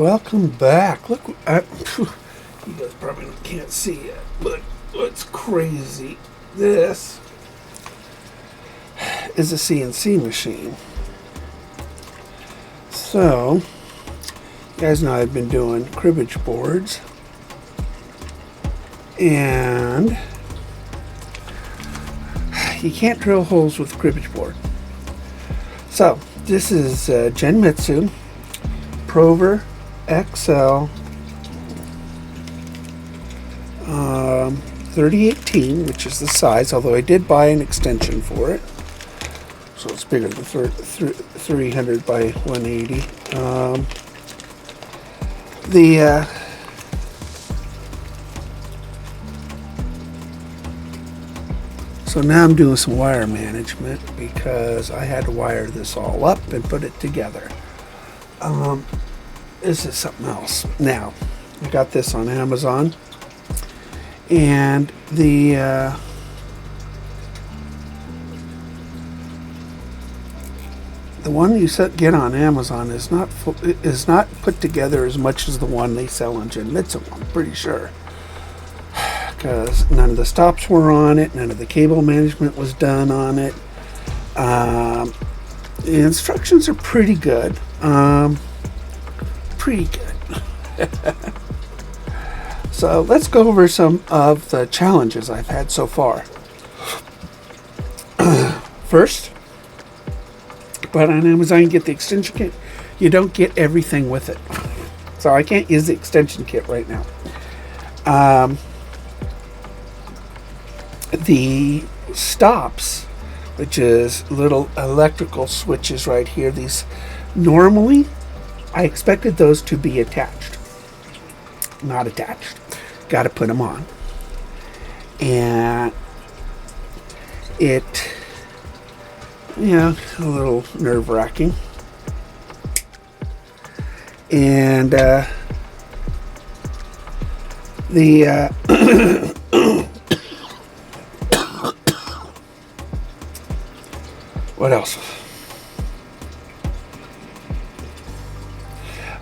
welcome back. Look, you guys probably can't see it, but what's crazy? This is a CNC machine. So, you guys know I've been doing cribbage boards, and you can't drill holes with cribbage board. So, this is Genmitsu Prover XL 3018, which is the size, although I did buy an extension for it, so it's bigger than 300 by 180. So now I'm doing some wire management because I had to wire this all up and put it together. This is something else. Now, I got this on Amazon, and the one you get on Amazon is not put together as much as the one they sell on Genmitsu, I'm pretty sure. Because none of the stops were on it, none of the cable management was done on it. The instructions are pretty good. So let's go over some of the challenges I've had so far. First, but on Amazon you get the extension kit. You don't get everything with it. So I can't use the extension kit right now. The stops, which is little electrical switches right here, these normally I expected those to be attached. Not attached. Got to put them on. And it, a little nerve-wracking. And what else?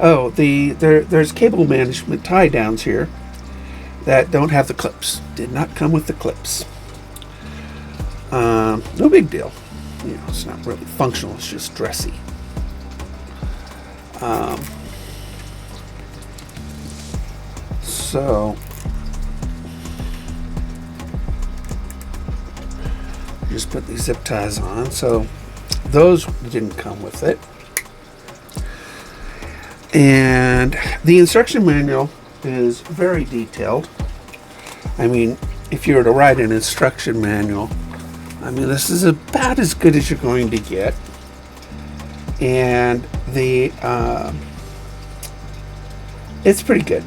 Oh, there's cable management tie downs here that don't have the clips. Did not come with the clips. No big deal. It's not really functional. It's just dressy. So just put these zip ties on. So those didn't come with it. And the instruction manual is very detailed. I mean, if you were to write an instruction manual, this is about as good as you're going to get. And it's pretty good.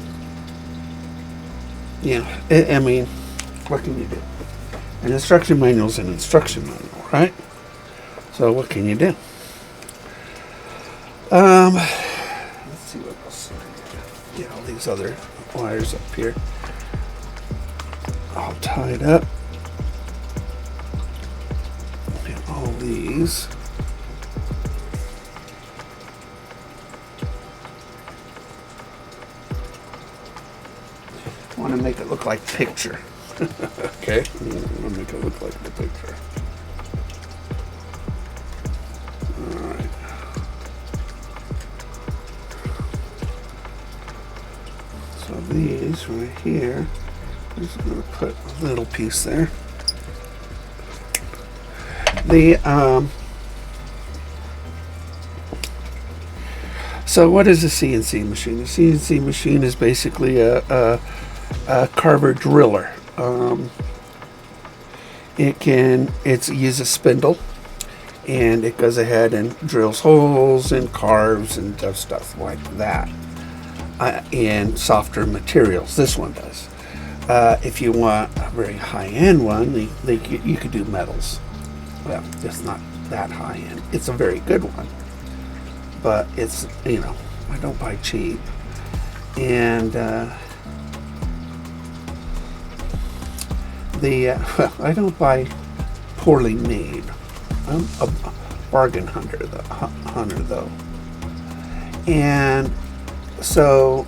What can you do? An instruction manual is an instruction manual, right? So what can you do? Let's see what else. All these other wires up here, all tied up. And all these. I want to make it look like picture. Okay, I want to make it look like the picture. Alright. So these right here, I'm just going to put a little piece there. So what is a CNC machine? A CNC machine is basically a carver driller. It uses a spindle, and it goes ahead and drills holes and carves and does stuff like that in softer materials. This one does. If you want a very high-end one, you could do metals. Well, it's not that high-end. It's a very good one, but it's, I don't buy cheap. And I don't buy poorly made. I'm a bargain hunter though. And So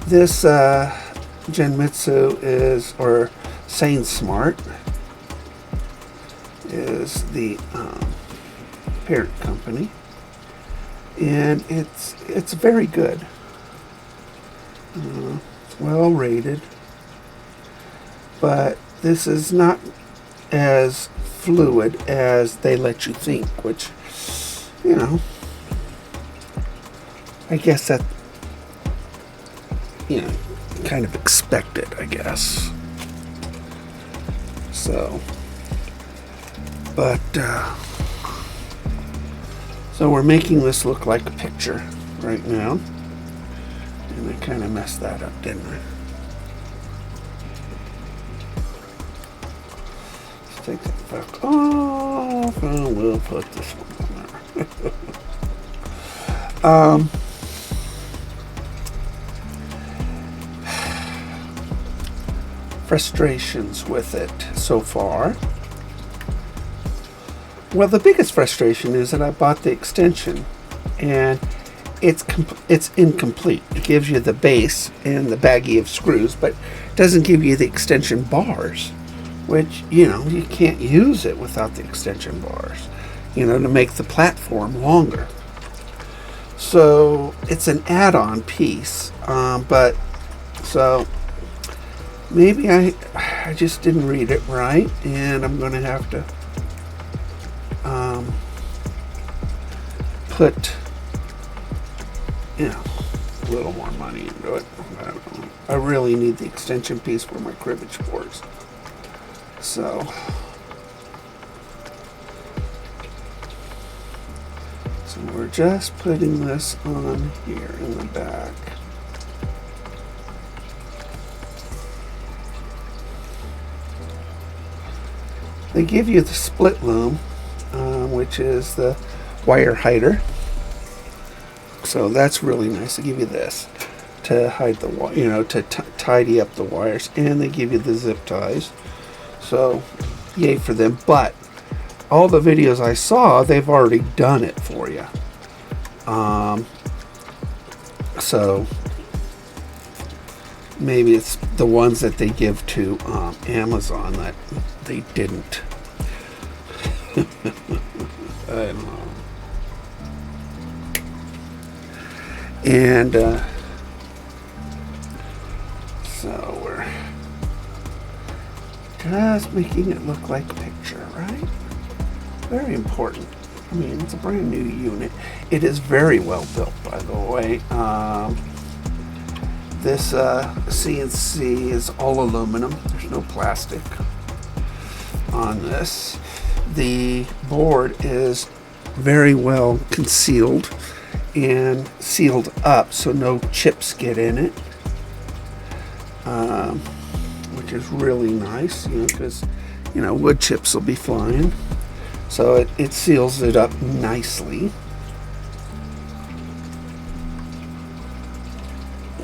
this Genmitsu is, or Sane Smart is the parent company, and it's very good. It's well rated, but this is not as fluid as they let you think, which, you know, I guess that, you know, kind of expected, I guess. So, but, so we're making this look like a picture right now. And I kind of messed that up, didn't I? Let's take that back off, and we'll put this one on there. Frustrations with it so far. Well, the biggest frustration is that I bought the extension and it's incomplete. It gives you the base and the baggie of screws, but it doesn't give you the extension bars, which, you know, you can't use it without the extension bars, you know, to make the platform longer. So it's an add-on piece, but so maybe I just didn't read it right, and I'm going to have to put, you know, a little more money into it. I don't know. I really need the extension piece for my cribbage boards. So we're just putting this on here in the back. They give you the split loom, which is the wire hider. So that's really nice. They give you this to hide the, you know, to tidy up the wires, and they give you the zip ties. So yay for them. But all the videos I saw, they've already done it for you. So maybe it's the ones that they give to Amazon that they didn't. I don't know. And so we're just making it look like a picture, right? Very important. I mean, it's a brand new unit. It is very well built, by the way. This CNC is all aluminum. There's no plastic on this. The board is very well concealed and sealed up, so no chips get in it, which is really nice, you know, because, you know, wood chips will be flying. So it seals it up nicely.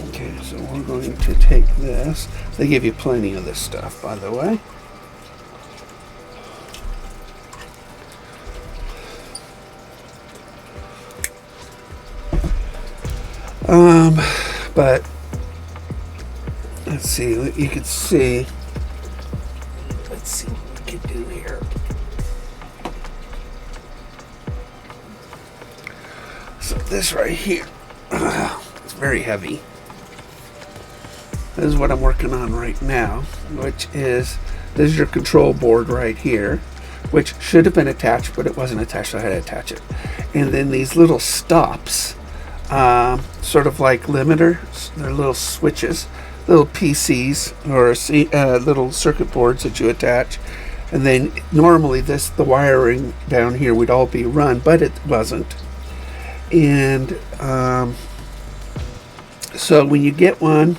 Okay, so we're going to take this. They give you plenty of this stuff, by the way. But let's see, you can see, let's see what we can do here. So this right here, it's very heavy. This is what I'm working on right now, which is, this is your control board right here, which should have been attached, but it wasn't attached, so I had to attach it. And then these little stops, sort of like limiters, they're little switches, little PCs or little circuit boards that you attach. And then normally the wiring down here would all be run, but it wasn't. And so when you get one,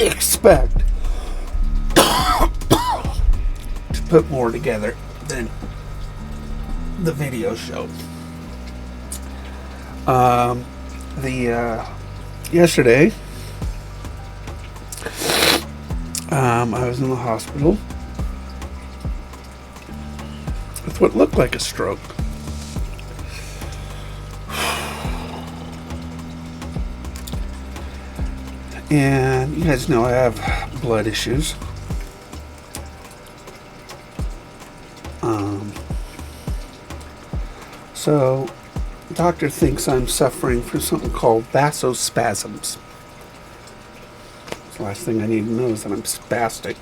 expect to put more together than the video showed. Yesterday I was in the hospital with what looked like a stroke. And you guys know I have blood issues. So the doctor thinks I'm suffering from something called vasospasms. The last thing I need to know is that I'm spastic.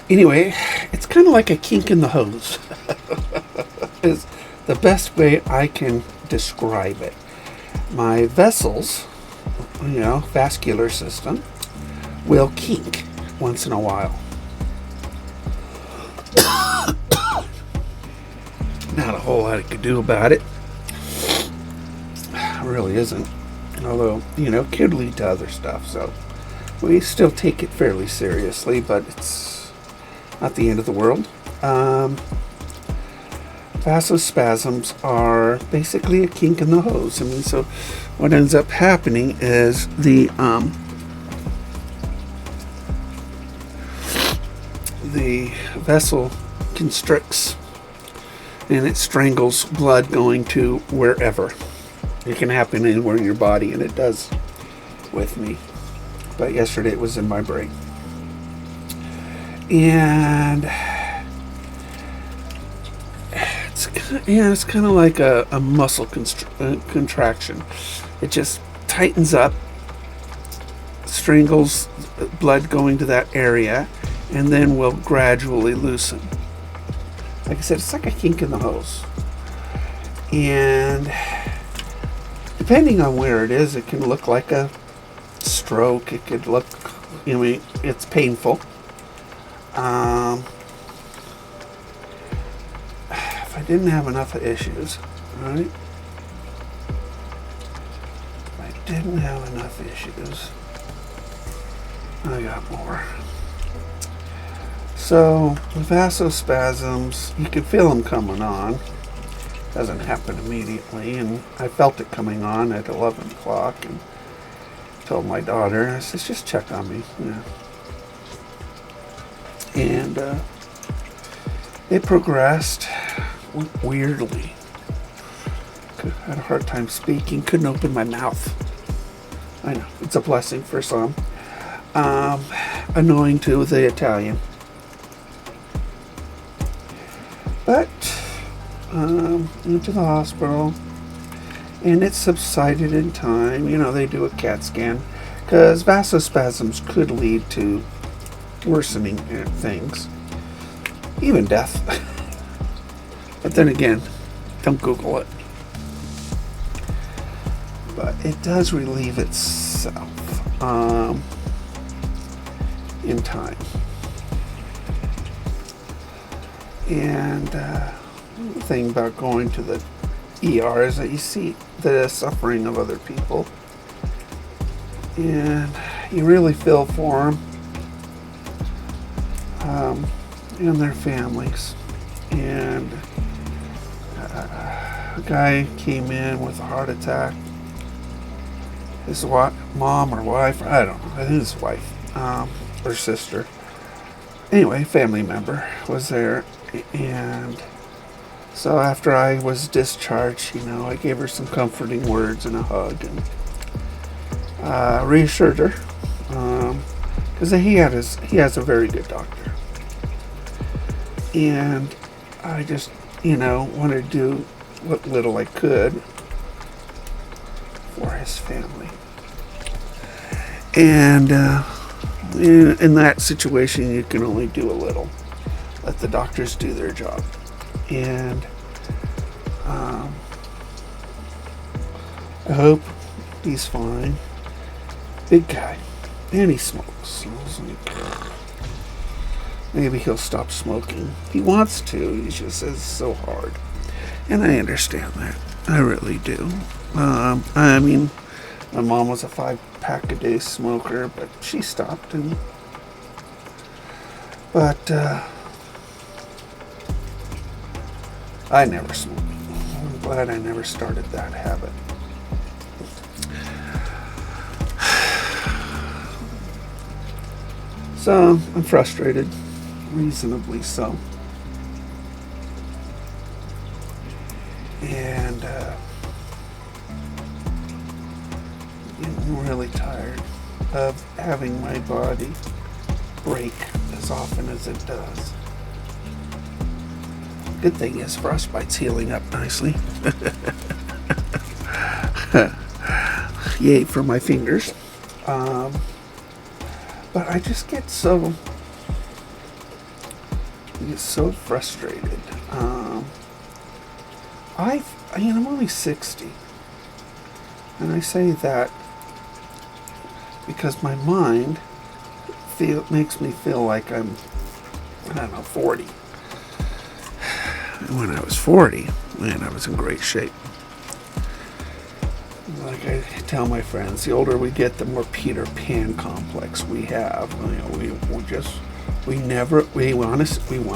Anyway, it's kind of like a kink in the hose. Is the best way I can describe it. My vessels, vascular system, will kink once in a while. Not a whole lot I could do about it. Really isn't. Although, could lead to other stuff, so we still take it fairly seriously, but it's not the end of the world. Vasospasms are basically a kink in the hose. So what ends up happening is the vessel constricts and it strangles blood going to wherever. It can happen anywhere in your body, and it does with me. But yesterday it was in my brain. And it's kind of like a muscle contraction. It just tightens up, strangles blood going to that area, and then will gradually loosen. Like I said, it's like a kink in the hose. And depending on where it is, it can look like a stroke. It could look, it's painful. If I didn't have enough issues, right? If I didn't have enough issues, I got more. So, the vasospasms, you can feel them coming on. Doesn't happen immediately, and I felt it coming on at 11 o'clock and told my daughter, I said, just check on me. And it progressed weirdly. Had a hard time speaking, couldn't open my mouth. I know, it's a blessing for some. Annoying to the Italian. But went to the hospital, and it subsided in time. They do a CAT scan because vasospasms could lead to worsening things, even death. But then again, don't Google it. But it does relieve itself in time. And the thing about going to the ER is that you see the suffering of other people, and you really feel for them and their families. And a guy came in with a heart attack. His mom or wife, I don't know, I think his wife or sister. Anyway, family member was there. And so after I was discharged, I gave her some comforting words and a hug and reassured her, because he has a very good doctor, and I just wanted to do what little I could for his family. And in that situation, you can only do a little. Let the doctors do their job. And I hope he's fine. Big guy. And he smokes. So I was like, maybe he'll stop smoking. He wants to. He just says it's so hard. And I understand that. I really do. My mom was a 5-pack-a-day smoker, but she stopped. But I never smoked. I'm glad I never started that habit. So I'm frustrated, reasonably so. And I'm really tired of having my body break as often as it does. Good thing is frostbite's healing up nicely. Yay for my fingers. But I just get so frustrated. I'm only 60, and I say that because my mind makes me feel like I'm, 40. When I was 40, man, I was in great shape. Like I tell my friends, the older we get, the more Peter Pan complex we have. We want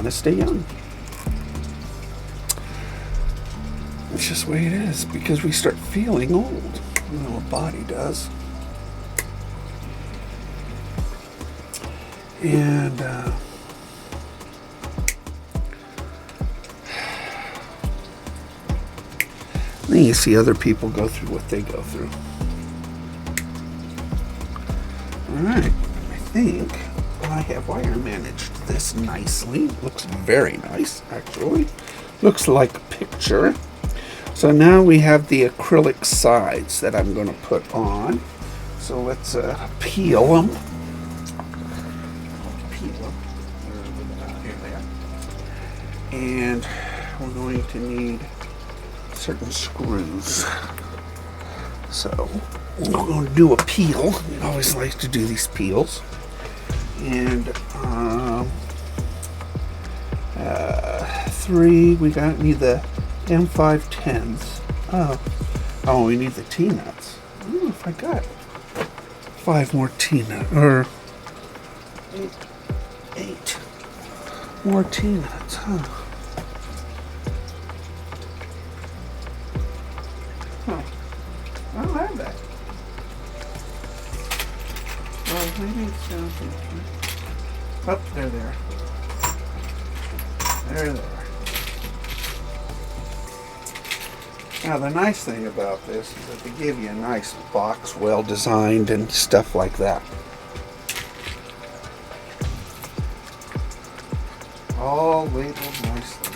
to stay young. It's just the way it is, because we start feeling old. Our body does. And then you see other people go through what they go through. Alright, I think I have wire managed this nicely. Looks very nice, actually. Looks like a picture. So now we have the acrylic sides that I'm going to put on. So let's peel them. Here they are. And we're going to need certain screws. So we're going to do a peel. I always like to do these peels. And 3, we need the M510s. Oh, we need the T-nuts. I don't know if I got 5 more T-nuts, or 8 more T-nuts, huh? I don't have that. Well, maybe it's down here. Oh, there they are. There they are. Now, the nice thing about this is that they give you a nice box, well designed and stuff like that. All labeled nicely.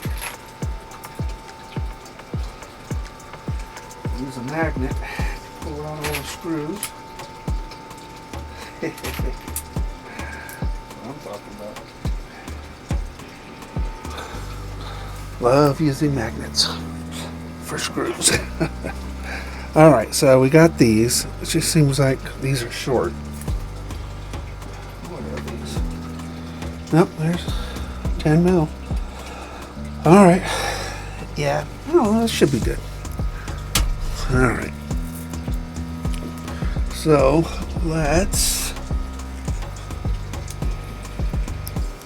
Use a magnet to pull out all the screws. That's what I'm talking about. Love using magnets for screws. Alright, so we got these. It just seems like these are short. What are these? Nope, there's 10 mil. Alright. Yeah, oh, that should be good. Alright. So, let's...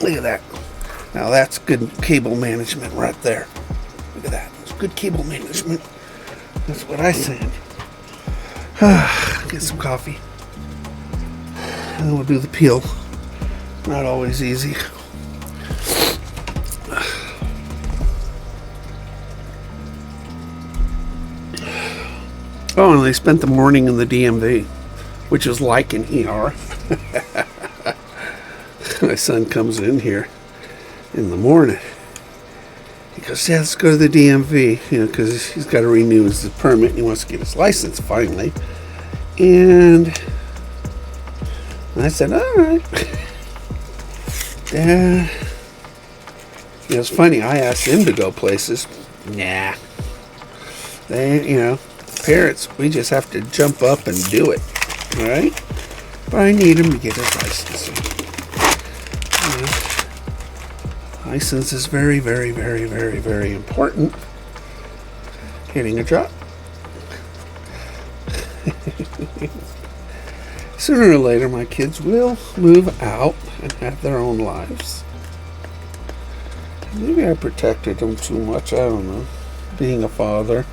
Look at that. Now that's good cable management right there. Look at that. It's good cable management. That's what I said. Get some coffee. And then we'll do the peel. Not always easy. Oh, and they spent the morning in the DMV, which is like an ER. My son comes in here in the morning. He goes, yeah, let's go to the DMV, because he's got to renew his permit. He wants to get his license finally. And I said, all right. Yeah. It's funny. I asked him to go places. Nah. They, parents, we just have to jump up and do it. All right? But I need him to get his license. License is very, very, very, very, very important. Getting a job. Sooner or later, my kids will move out and have their own lives. Maybe I protected them too much. I don't know. Being a father.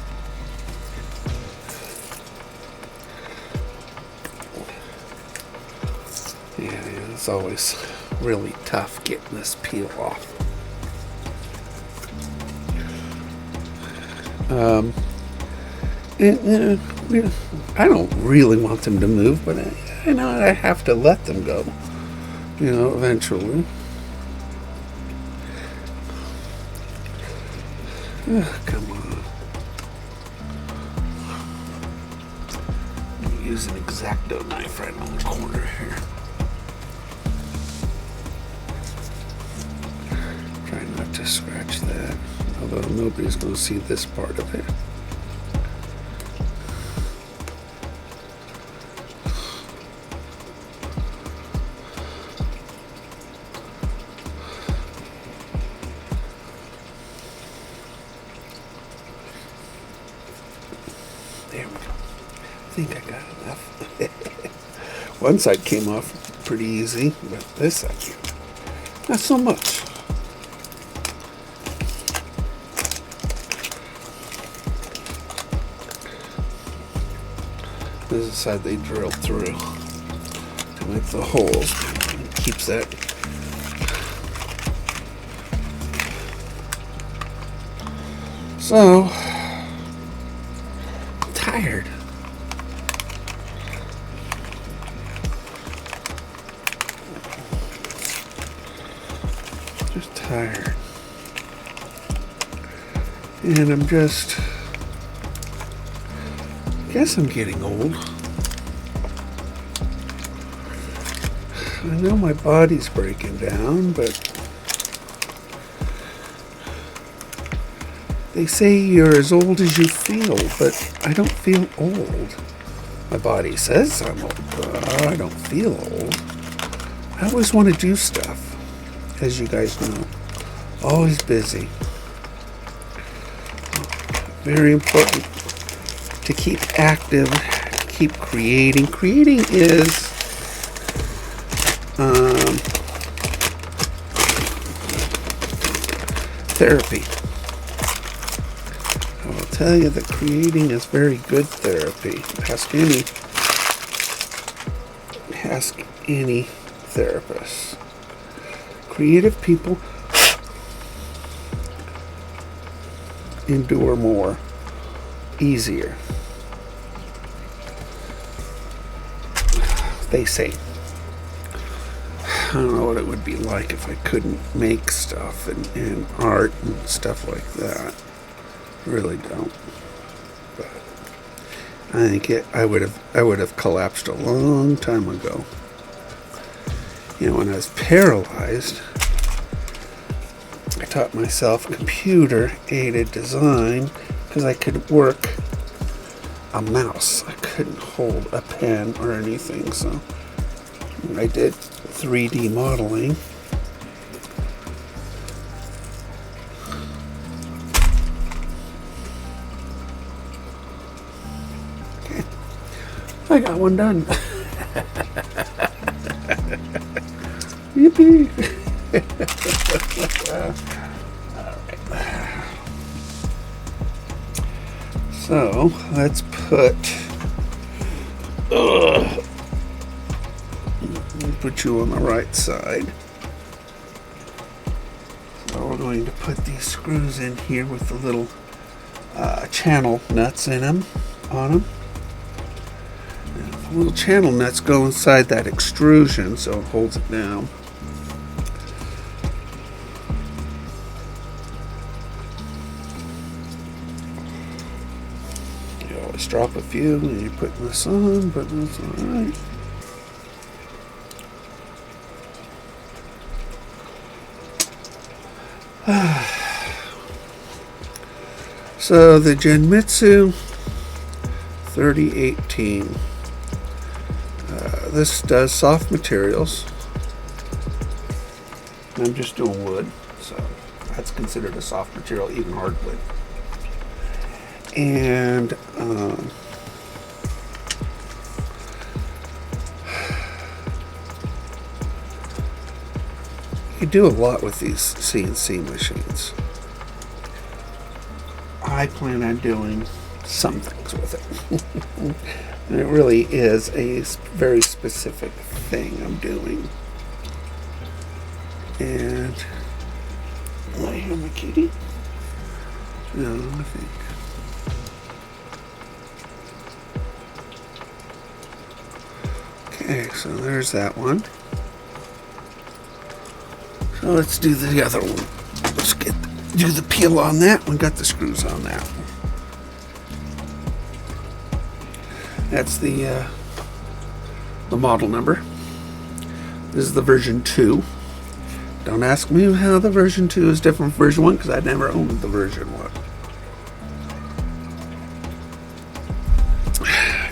Yeah, it's always really tough getting this peel off. I don't really want them to move, but I know I have to let them go, eventually. Oh, come on. Use an X-Acto knife right on the corner here. Try not to scratch that, although nobody's going to see this part of it. There we go. I think I got enough. One side came off pretty easy, but this side, not so much. This is the side they drilled through to make the holes. It keeps that. So, I'm tired. Just tired. And I'm just, I guess I'm getting old. I know my body's breaking down, but they say you're as old as you feel, but I don't feel old. My body says I'm old, but I don't feel old. I always want to do stuff, as you guys know. Always busy. Very important to keep active, to keep creating. Creating is therapy. I will tell you that creating is very good therapy. Ask any therapist. Creative people endure more, easier. They say. I don't know what it would be like if I couldn't make stuff and art and stuff like that. I really don't. But I think I would have collapsed a long time ago. When I was paralyzed, I taught myself computer-aided design because I could work a mouse. I couldn't hold a pen or anything, so I did 3D modeling. Okay, I got one done. Yippee! Alright. So, let's put you on the right side. So we're going to put these screws in here with the little channel nuts in them, on them. And the little channel nuts go inside that extrusion, so it holds it down. You always drop a few when you're putting this on, but that's alright. So the Genmitsu 3018. This does soft materials. I'm just doing wood, so that's considered a soft material, even hardwood. And you do a lot with these CNC machines. I plan on doing some things with it. And it really is a very specific thing I'm doing. And I hear my kitty. No, I think. Okay, so there's that one. So let's do the other one. Let's do the peel on that one. Got the screws on that one. That's the model number. This is the version 2. Don't ask me how the version 2 is different from version 1 because I never owned the version 1.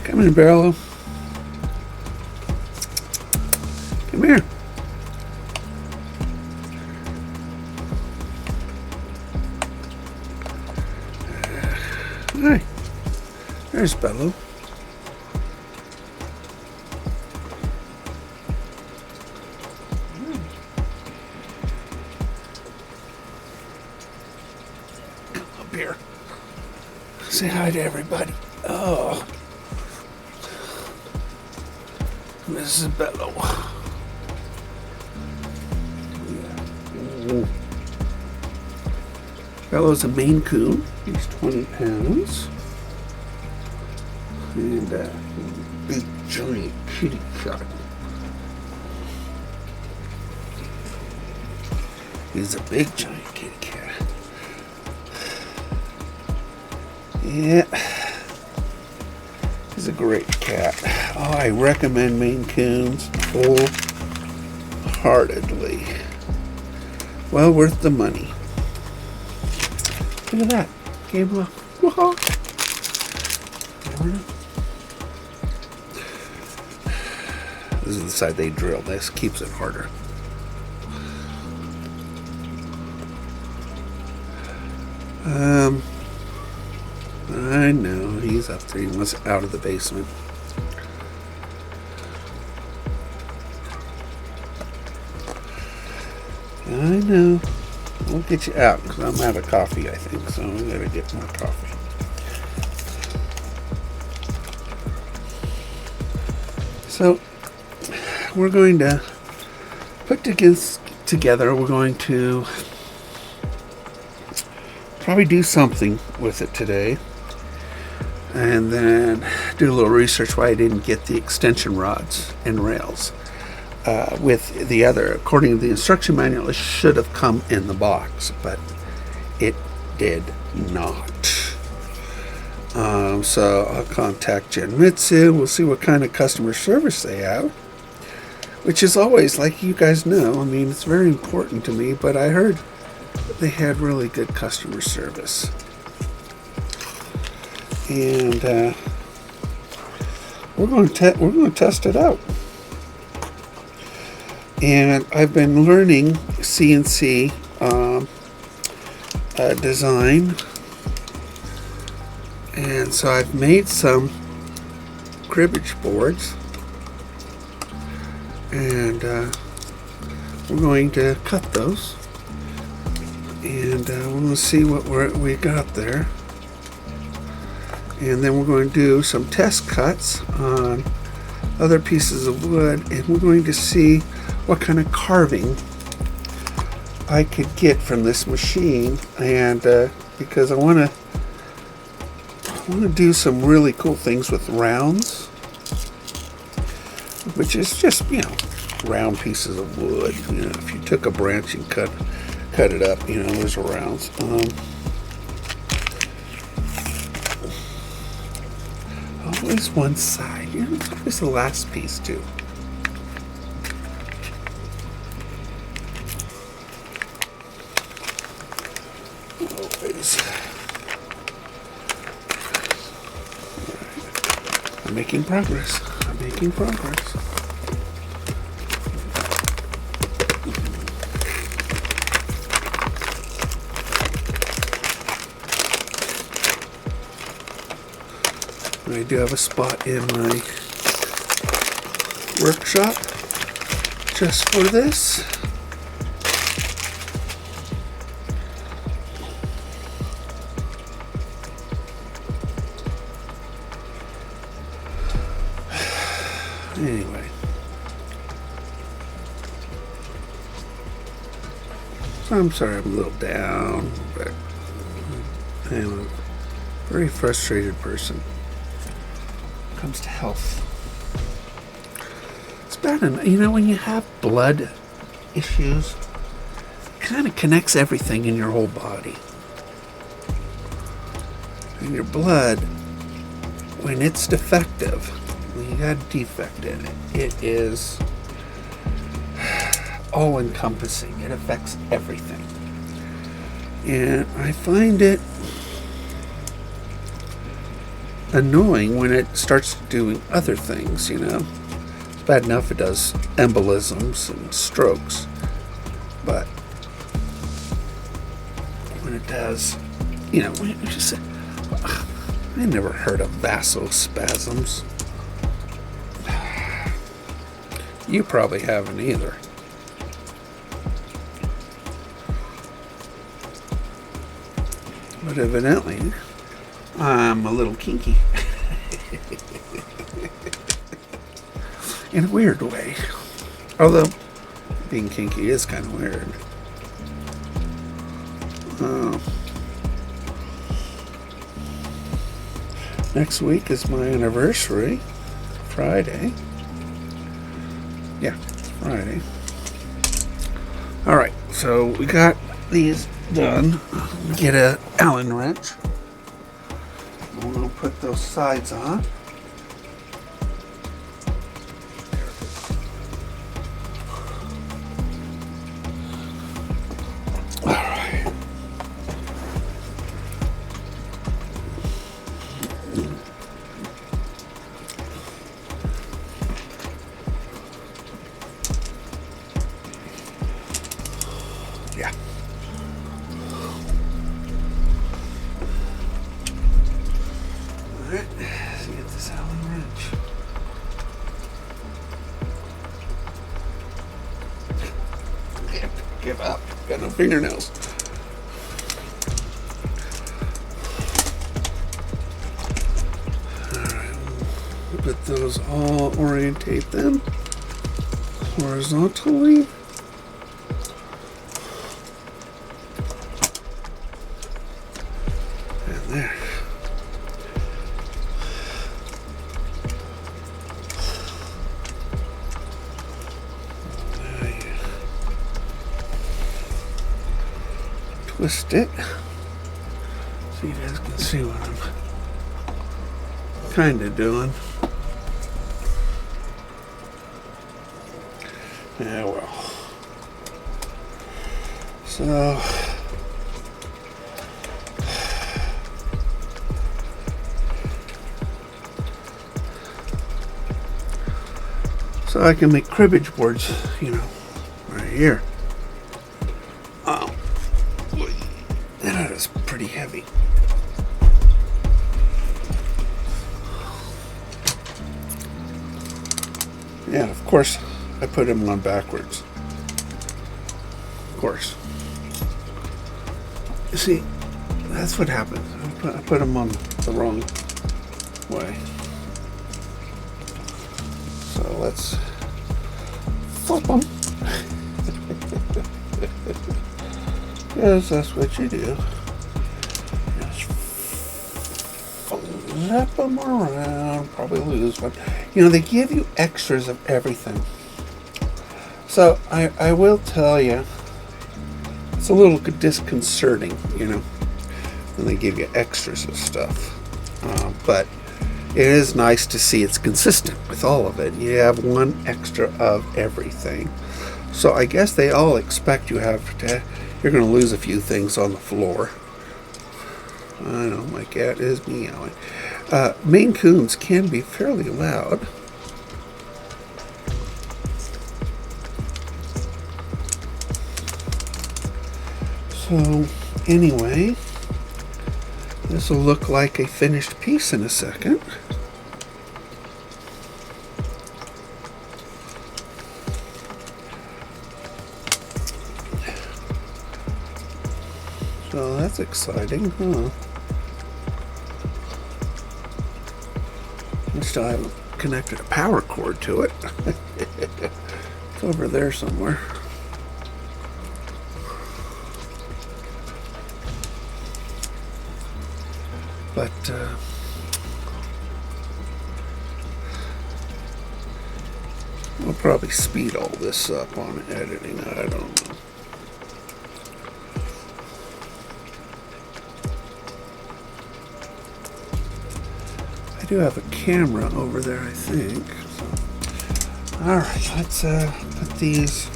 Come here, Barlow. Come here. Hi. There's Bello. Come up here. Say hi to everybody. Oh. This is Bello. Yeah. Bello's a Maine Coon. He's 20 pounds. And big giant kitty cat. He's a big giant kitty cat. Yeah. He's a great cat. Oh, I recommend Maine Coons wholeheartedly. Well worth the money. Look at that. Came off. Whoa. This is the side they drill. This keeps it harder. I know he's up there. He wants out of the basement. I know. We'll get you out because I'm out of coffee, I think. So we gotta get more coffee. So we're going to put together. We're going to probably do something with it today, and then do a little research why I didn't get the extension rods and rails with the other. According to the instruction manual, it should have come in the box, but it did not. So I'll contact Genmitsu. We'll see what kind of customer service they have, which is always, like you guys know, I mean, it's very important to me, but I heard they had really good customer service. And we're going to test it out. And I've been learning CNC design, and so I've made some cribbage boards, and we're going to cut those, and we're going to see what we got there, and then we're going to do some test cuts on other pieces of wood, and we're going to see what kind of carving I could get from this machine, and because I want to do some really cool things with rounds, which is just, round pieces of wood. If you took a branch and cut it up, those are rounds. Always one side. It's always the last piece too. Always. Right. I'm making progress. I do have a spot in my workshop just for this. Anyway. I'm sorry I'm a little down, but I am a very frustrated person when it comes to health. It's bad enough, when you have blood issues, it kind of connects everything in your whole body. And your blood, when it's defective, when you got a defect in it, it is all-encompassing. It affects everything. And I find it annoying when it starts doing other things, It's bad enough it does embolisms and strokes, but when it does, I never heard of vasospasms. You probably haven't either. But evidently, I'm a little kinky. In a weird way. Although, being kinky is kind of weird. Next week is my anniversary. Friday. Yeah, it's Friday. Alright, so we got these done. Get a Allen wrench. I'm going to put those sides on. Alright. Yeah. Alright, let's get this Allen wrench. Give up. Got no fingernails. Alright, put those all, orientate them horizontally. And there. Twist it so you guys can see what I'm kind of doing. Yeah, well. So I can make cribbage boards, right here. That is pretty heavy. Yeah, of course, I put them on backwards. Of course. You see, that's what happens. I put them on the wrong way. So let's flip them. Yes, that's what you do. Just flip them around. Probably lose one. They give you extras of everything. So I will tell you, it's a little disconcerting, when they give you extras of stuff. But it is nice to see it's consistent with all of it. You have one extra of everything. So I guess they all expect you're going to lose a few things on the floor. I know, my cat is meowing. Maine Coons can be fairly loud. So, anyway, this will look like a finished piece in a second. So that's exciting, huh? I still haven't connected a power cord to it. It's over there somewhere. But we'll probably speed all this up on editing. I don't know. I do have a camera over there, I think. So. Alright, let's put these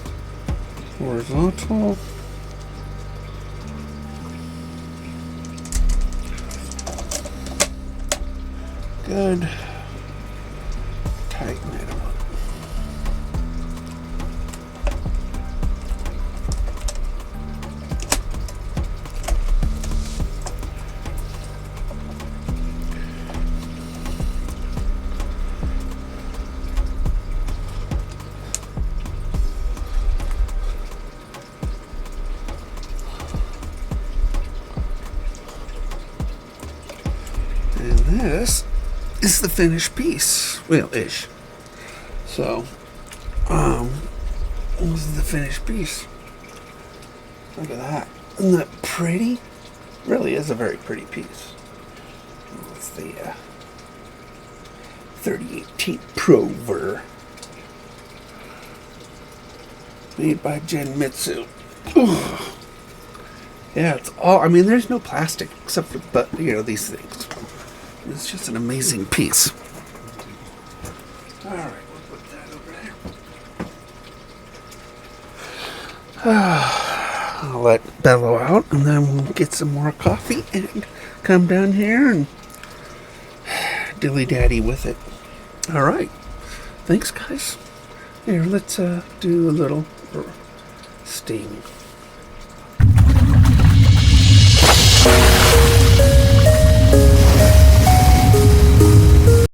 horizontal. Good. Tighten it up. And this is the finished piece. Well, ish. So, this is the finished piece. Look at that. Isn't that pretty? Really is a very pretty piece. It's the 3018 Prover. Made by Genmitsu. Ooh. Yeah, it's all, I mean, there's no plastic except for, but, you know, these things. It's just an amazing piece. Alright, we'll put that over there. I'll let bellow out, and then we'll get some more coffee and come down here and dilly-daddy with it. Alright. Thanks, guys. Here, let's do a little steam.